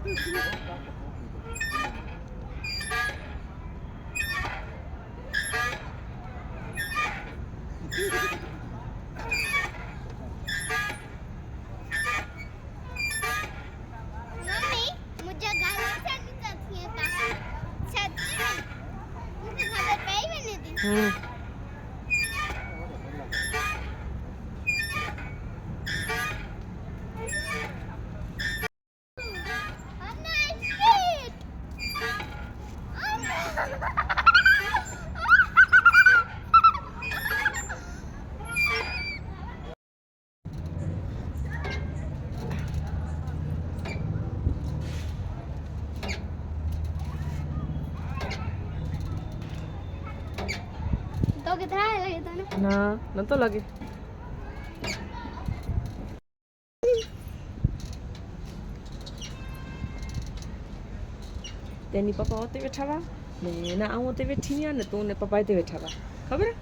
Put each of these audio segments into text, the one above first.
Mummy मुझे गाड़ी चढ़नी है सच्ची में मुझे खबर पे ही मैंने दी तो कितना लगे था ना न तो लगे तेनी पापा होते बैठा हुआ मैं ना आऊँ ते बैठी नहीं ना तू ने पापा ते बैठा हुआ खबर है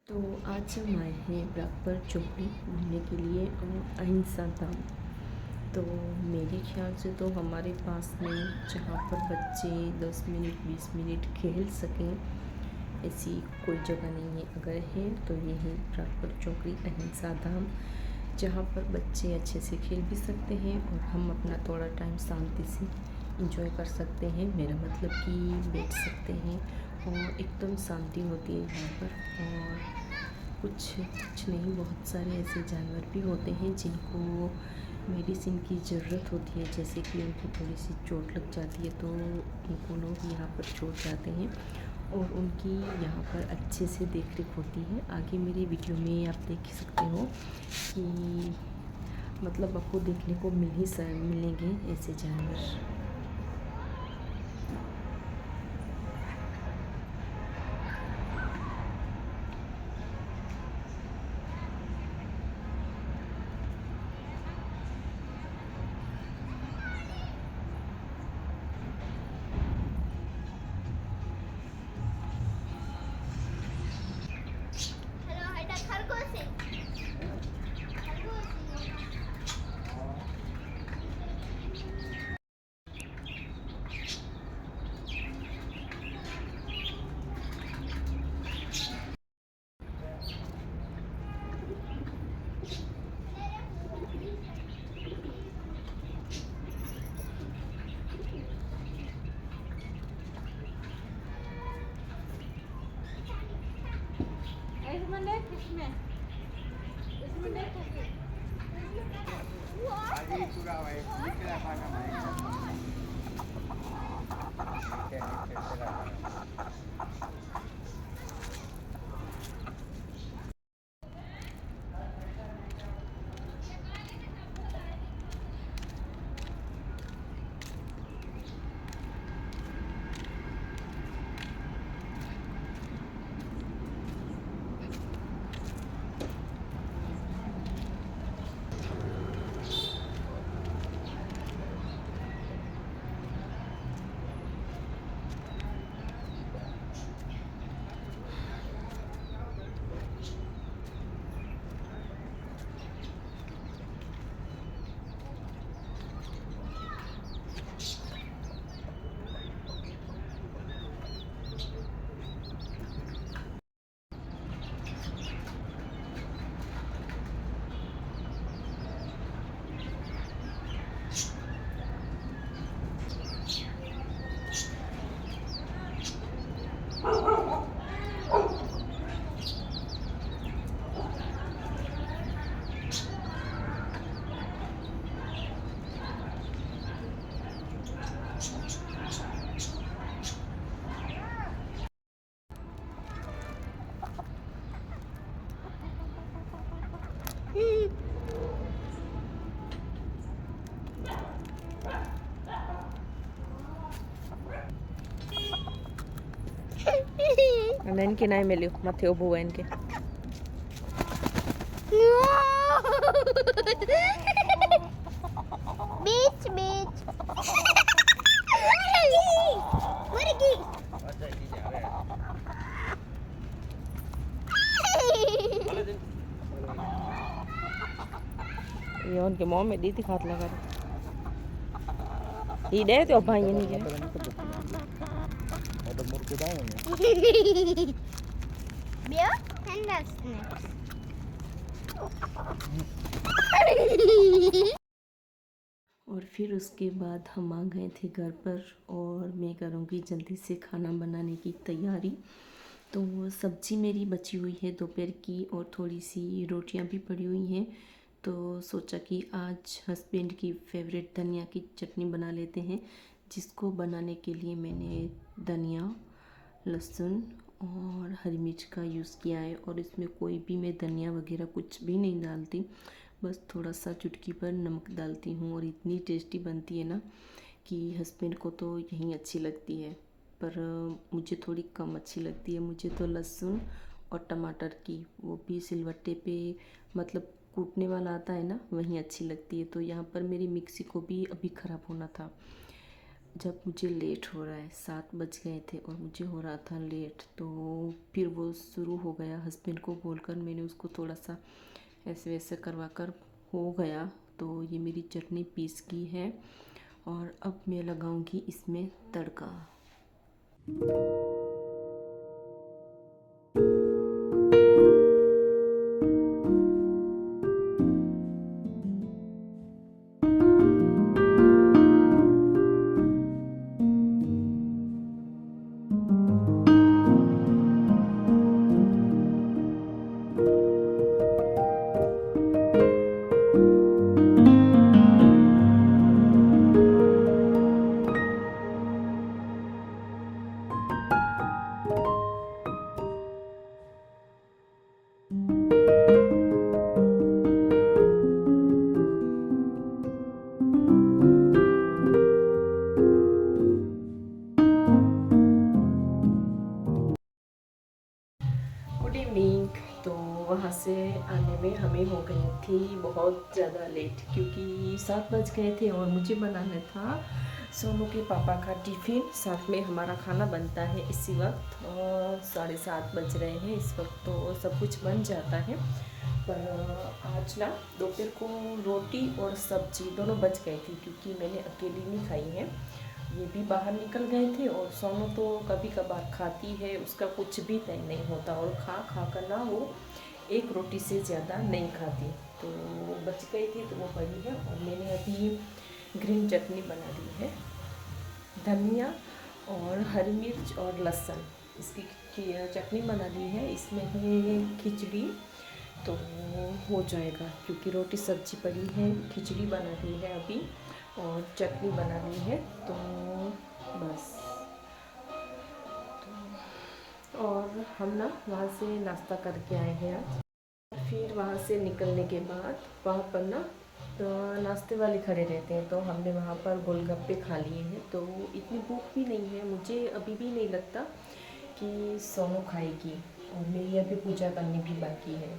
तो आज हम आए हैं ब्राकपुर चौकी घूमने के लिए अहिंसा धाम। तो मेरे ख्याल से तो हमारे पास में जहाँ पर बच्चे 10 मिनट 20 मिनट खेल सकें ऐसी कोई जगह नहीं है। अगर है तो ये है ब्राकपुर चौकी अहिंसा धाम, जहाँ पर बच्चे अच्छे से खेल भी सकते हैं और हम अपना थोड़ा टाइम शांति से इंजॉय कर सकते हैं। मेरा मतलब कि बैठ सकते हैं और एकदम शांति होती है यहाँ पर। और कुछ नहीं, बहुत सारे ऐसे जानवर भी होते हैं जिनको मेडिसिन की ज़रूरत होती है, जैसे कि उनको थोड़ी सी चोट लग जाती है तो इनको लोग यहाँ पर छोड़ जाते हैं और उनकी यहाँ पर अच्छे से देख रेख होती है। आगे मेरे वीडियो में आप देख सकते हो कि मतलब आपको देखने को मिलेंगे ऐसे जानवर। અને એનકે નાય મેલ્યું માથે ઊભું હોય એનકે बीच बीच मुर्गी ये उनके मुँह में दी थी हाथ लगा ये दे तो भाई ये नहीं गया Biar hendak snack. और फिर उसके बाद हम आ गए थे घर पर और मैं करूँगी जल्दी से खाना बनाने की तैयारी। तो सब्ज़ी मेरी बची हुई है दोपहर की और थोड़ी सी रोटियां भी पड़ी हुई हैं। तो सोचा कि आज हस्बैंड की फेवरेट धनिया की चटनी बना लेते हैं, जिसको बनाने के लिए मैंने धनिया, लहसुन और हरी मिर्च का यूज़ किया है। और इसमें कोई भी मैं धनिया वगैरह कुछ भी नहीं डालती, बस थोड़ा सा चुटकी पर नमक डालती हूँ और इतनी टेस्टी बनती है ना कि हस्बैंड को तो यही अच्छी लगती है, पर मुझे थोड़ी कम अच्छी लगती है। मुझे तो लहसुन और टमाटर की, वो भी सिलवट्टे पे मतलब कूटने वाला आता है ना, वहीं अच्छी लगती है। तो यहाँ पर मेरी मिक्सी को भी अभी ख़राब होना था। जब मुझे लेट हो रहा है, 7 बज गए थे और मुझे हो रहा था लेट, तो फिर वो शुरू हो गया। हस्बैंड को बोलकर मैंने उसको थोड़ा सा ऐसे वैसे करवा कर हो गया। तो ये मेरी चटनी पीस की है और अब मैं लगाऊंगी इसमें तड़का। Good evening. तो वहाँ से आने में हमें हो गई थी बहुत ज़्यादा लेट, क्योंकि 7 बज गए थे और मुझे बनाना था सोनू के पापा का टिफ़िन। साथ में हमारा खाना बनता है इसी वक्त, 7:30 बज रहे हैं इस वक्त, तो सब कुछ बन जाता है। पर आज ना दोपहर को रोटी और सब्जी दोनों बच गई थी, क्योंकि मैंने अकेली नहीं खाई है, ये भी बाहर निकल गए थे। और सोनू तो कभी कभार खाती है, उसका कुछ भी तय नहीं होता, और खा खा कर ना वो एक रोटी से ज़्यादा नहीं खाती। तो बच गई थी तो वो पड़ी है। और मैंने अभी ग्रीन चटनी बना दी है, धनिया और हरी मिर्च और लहसुन, इसकी चटनी बना दी है। इसमें है खिचड़ी, तो हो जाएगा, क्योंकि रोटी सब्जी पड़ी है। खिचड़ी बना दी है अभी और चटनी बना ली है, तो बस। तो और हम ना वहाँ से नाश्ता करके आए हैं आज। फिर वहाँ से निकलने के बाद वहाँ पर ना तो नाश्ते वाले खड़े रहते हैं, तो हमने वहाँ पर गोलगप्पे खा लिए हैं। तो इतनी भूख भी नहीं है मुझे, अभी भी नहीं लगता कि सोनू खाएगी, और मेरी अभी पूजा करनी भी बाकी है।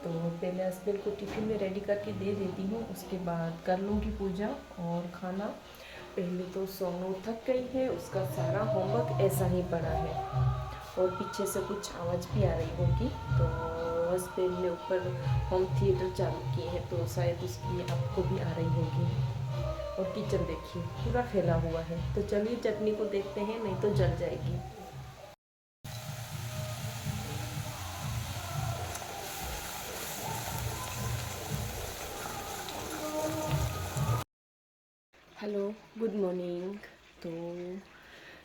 तो पहले हस्बैंड को टिफ़िन में रेडी करके दे देती हूँ, उसके बाद कर लूँगी पूजा और खाना। पहले तो सोनू थक गई है, उसका सारा होमवर्क ऐसा ही पड़ा है, और पीछे से कुछ आवाज़ भी आ रही होगी। तो हस्बैंड ने ऊपर होम थिएटर चालू किए हैं, तो शायद उसकी आपको भी आ रही होगी। और किचन देखिए पूरा फैला हुआ है। तो चलिए चटनी को देखते हैं, नहीं तो जल जाएगी। Hello, good morning. तो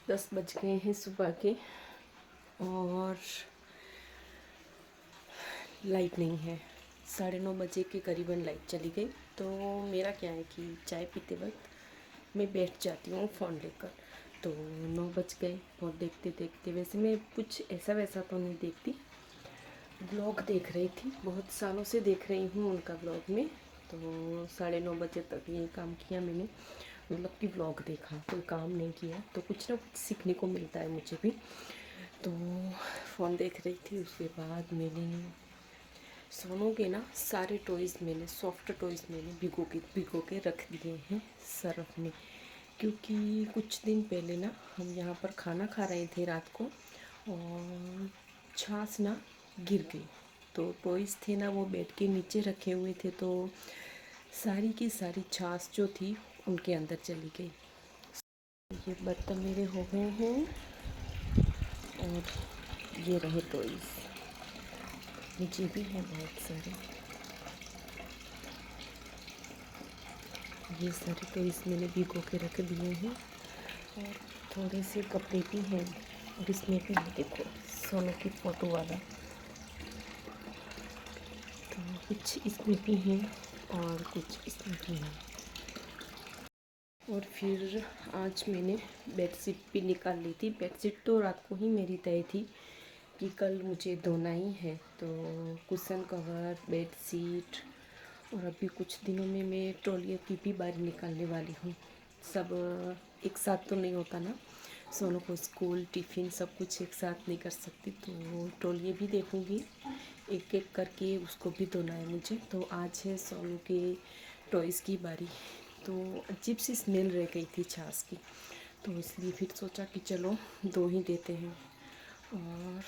10 बज गए हैं सुबह के, और लाइट नहीं है। 9:30 बजे के करीबन लाइट चली गई। तो मेरा क्या है कि चाय पीते वक्त मैं बैठ जाती हूँ फ़ोन लेकर। तो 9 बज गए और देखते देखते, वैसे मैं कुछ ऐसा वैसा तो नहीं देखती, ब्लॉग देख रही थी, बहुत सालों से देख रही हूँ उनका ब्लॉग में। तो 9:30 बजे तक ये काम किया मैंने, मतलब कि व्लॉग देखा, कोई काम नहीं किया। तो कुछ ना कुछ सीखने को मिलता है मुझे भी। तो फ़ोन देख रही थी, उसके बाद मैंने सोनू के ना सारे टॉयज़, मैंने सॉफ्ट टॉयज़ मैंने भिगो के रख दिए हैं सर्फ में, क्योंकि कुछ दिन पहले ना हम यहाँ पर खाना खा रहे थे रात को, और छाछ ना गिर गई। तो टॉयज़ थे ना वो बेड के नीचे रखे हुए थे, तो सारी की सारी छाछ जो थी उनके अंदर चली गई। ये बर्तन मेरे हो गए हैं और ये रहे टॉयज़, नीचे भी हैं बहुत सारे। ये सारे टॉयज़ मैंने भिगो के रख दिए हैं और थोड़े से कपड़े भी हैं और इसमें भी है देखो सोनू की फ़ोटो वाला, तो कुछ इसमें भी हैं और कुछ इसमें भी हैं। और फिर आज मैंने बेडशीट भी निकाल ली थी। बेडशीट तो रात को ही मेरी तय थी कि कल मुझे धोना ही है, तो कुशन कवर, बेडशीट और अभी कुछ दिनों में मैं तौलिया की भी बारी निकालने वाली हूँ। सब एक साथ तो नहीं होता ना, सोनू को स्कूल टिफ़िन सब कुछ एक साथ नहीं कर सकती, तो तौलिए भी देखूँगी, एक एक करके उसको भी धोना है मुझे। तो आज है सोनू के टॉयज़ की बारी। तो अजीब सी स्मेल रह गई थी छाछ की, तो इसलिए फिर सोचा कि चलो धो ही देते हैं। और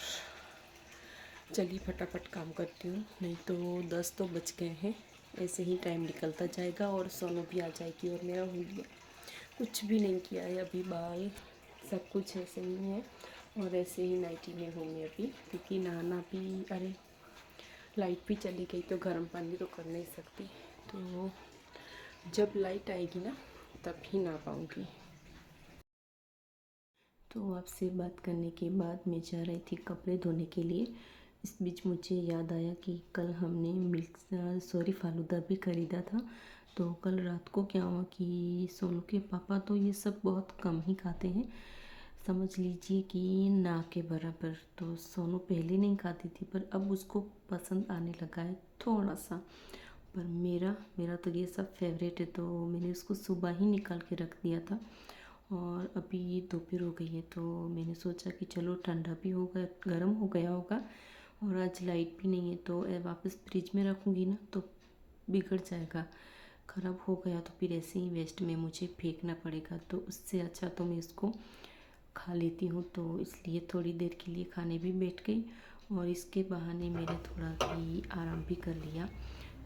चलिए फटाफट काम करती हूँ, नहीं तो 10 तो बज गए हैं। ऐसे ही टाइम निकलता जाएगा और सोनू भी आ जाएगी और मेरा हो गया। कुछ भी नहीं किया है अभी, बाल सब कुछ ऐसे ही है और ऐसे ही नाइटी में हूँ मैं अभी, क्योंकि नहाना भी, अरे लाइट भी चली गई तो गर्म पानी तो कर नहीं सकती, तो जब लाइट आएगी ना तब ही नहा पाऊँगी। तो आपसे बात करने के बाद मैं जा रही थी कपड़े धोने के लिए। इस बीच मुझे याद आया कि कल हमने फालूदा भी ख़रीदा था। तो कल रात को क्या हुआ कि सोनू के पापा तो ये सब बहुत कम ही खाते हैं, समझ लीजिए कि ना के बराबर। तो सोनू पहले नहीं खाती थी पर अब उसको पसंद आने लगा है थोड़ा सा, पर मेरा तो ये सब फेवरेट है, तो मैंने उसको सुबह ही निकाल के रख दिया था। और अभी ये दोपहर हो गई है, तो मैंने सोचा कि चलो ठंडा भी हो गया, गर्म हो गया होगा और आज लाइट भी नहीं है, तो वापस फ्रिज में रखूँगी ना तो बिगड़ जाएगा, ख़राब हो गया तो फिर ऐसे ही वेस्ट में मुझे फेंकना पड़ेगा। तो उससे अच्छा तो मैं इसको खा लेती हूँ, तो इसलिए थोड़ी देर के लिए खाने भी बैठ गई और इसके बहाने मैंने थोड़ा भी आराम भी कर लिया।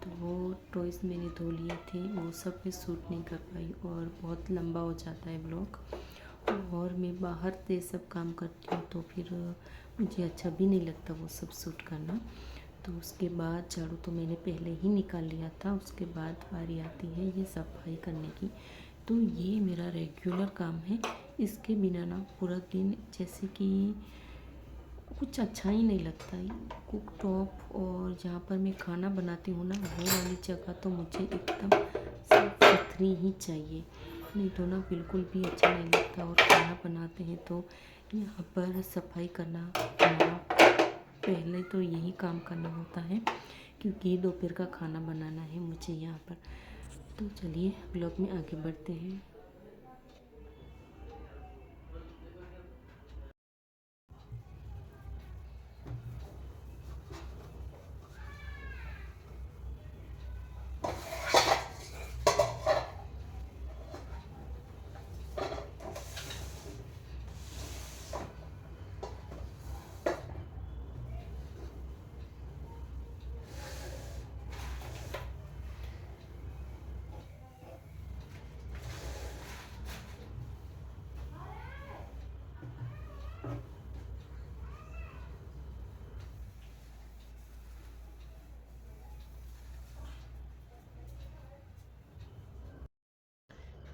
तो वो टॉयज़ मैंने धो लिए थे, वो सब मैं शूट नहीं कर पाई और बहुत लंबा हो जाता है ब्लॉग, और मैं बाहर से सब काम करती हूँ तो फिर मुझे अच्छा भी नहीं लगता वो सब शूट करना। तो उसके बाद झाड़ू तो मैंने पहले ही निकाल लिया था, उसके बाद बारी आती है ये सफाई करने की। तो ये मेरा रेगुलर काम है, इसके बिना ना पूरा दिन जैसे कि कुछ अच्छा ही नहीं लगता है। कुक टॉप और जहाँ पर मैं खाना बनाती हूँ ना, वो वाली जगह तो मुझे एकदम साफ सुथरी ही चाहिए, नहीं तो ना बिल्कुल भी अच्छा नहीं लगता। और खाना बनाते हैं तो यहाँ पर सफाई करना हमारा पहले तो यही काम करना होता है, क्योंकि दोपहर का खाना बनाना है मुझे यहाँ पर। तो चलिए ब्लॉग में आगे बढ़ते हैं।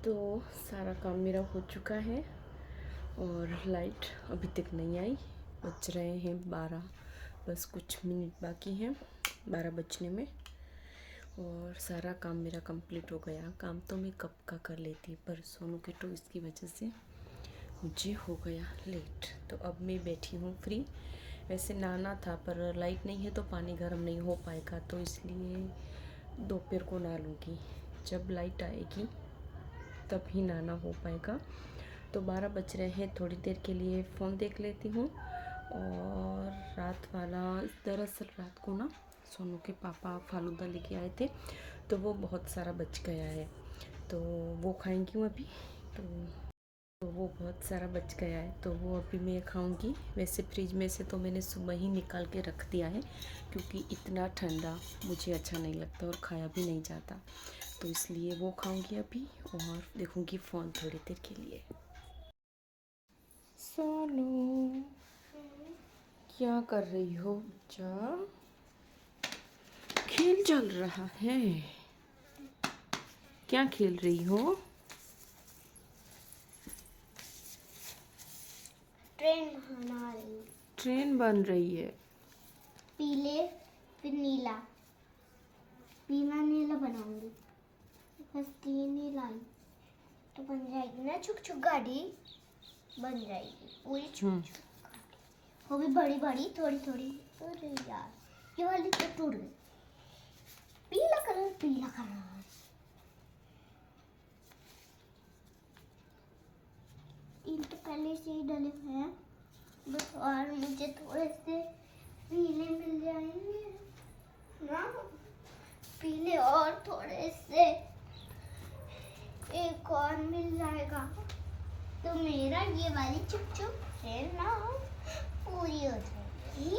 तो सारा काम मेरा हो चुका है और लाइट अभी तक नहीं आई, बज रहे हैं 12, बस कुछ मिनट बाकी हैं 12 बजने में, और सारा काम मेरा कंप्लीट हो गया। काम तो मैं कब का कर लेती, पर सोनू के टॉयज़ की वजह से मुझे हो गया लेट। तो अब मैं बैठी हूँ फ्री। वैसे नहाना था पर लाइट नहीं है तो पानी गर्म नहीं हो पाएगा, तो इसलिए दोपहर को नहा लूँगी, जब लाइट आएगी तब ही नहाना हो पाएगा। तो 12 बज रहे हैं, थोड़ी देर के लिए फ़ोन देख लेती हूँ। और रात वाला, दरअसल रात को ना सोनू के पापा फालूदा लेके आए थे, तो वो बहुत सारा बच गया है, तो वो खाएंगी अभी। तो तो वो बहुत सारा बच गया है, तो वो अभी मैं खाऊंगी। वैसे फ्रिज में से तो मैंने सुबह ही निकाल के रख दिया है, क्योंकि इतना ठंडा मुझे अच्छा नहीं लगता और खाया भी नहीं जाता, तो इसलिए वो खाऊंगी अभी और देखूंगी फ़ोन थोड़ी देर के लिए। सोनू, क्या कर रही हो बच्चा? खेल चल रहा है? क्या खेल रही हो? ट्रेन बना रही हूँ। ट्रेन बन रही है। पीले फिर नीला, पीला नीला बनाऊंगी। बस 3 ही लाइन तो बन जाएगी ना, छुक छुक गाड़ी बन जाएगी पूरी छुक छुक। वो भी बड़ी बड़ी थोड़ी थोड़ी। अरे यार ये वाली तो टूट गई। पीला कलर पीला कलर। इन तो पहले से ही डले हुए हैं, बस और मुझे थोड़े से पीले मिल जाएंगे ना, पीले और थोड़े से एक और मिल जाएगा तो मेरा ये वाली चुप चुप ट्रेन ना पूरी हो जाएगी।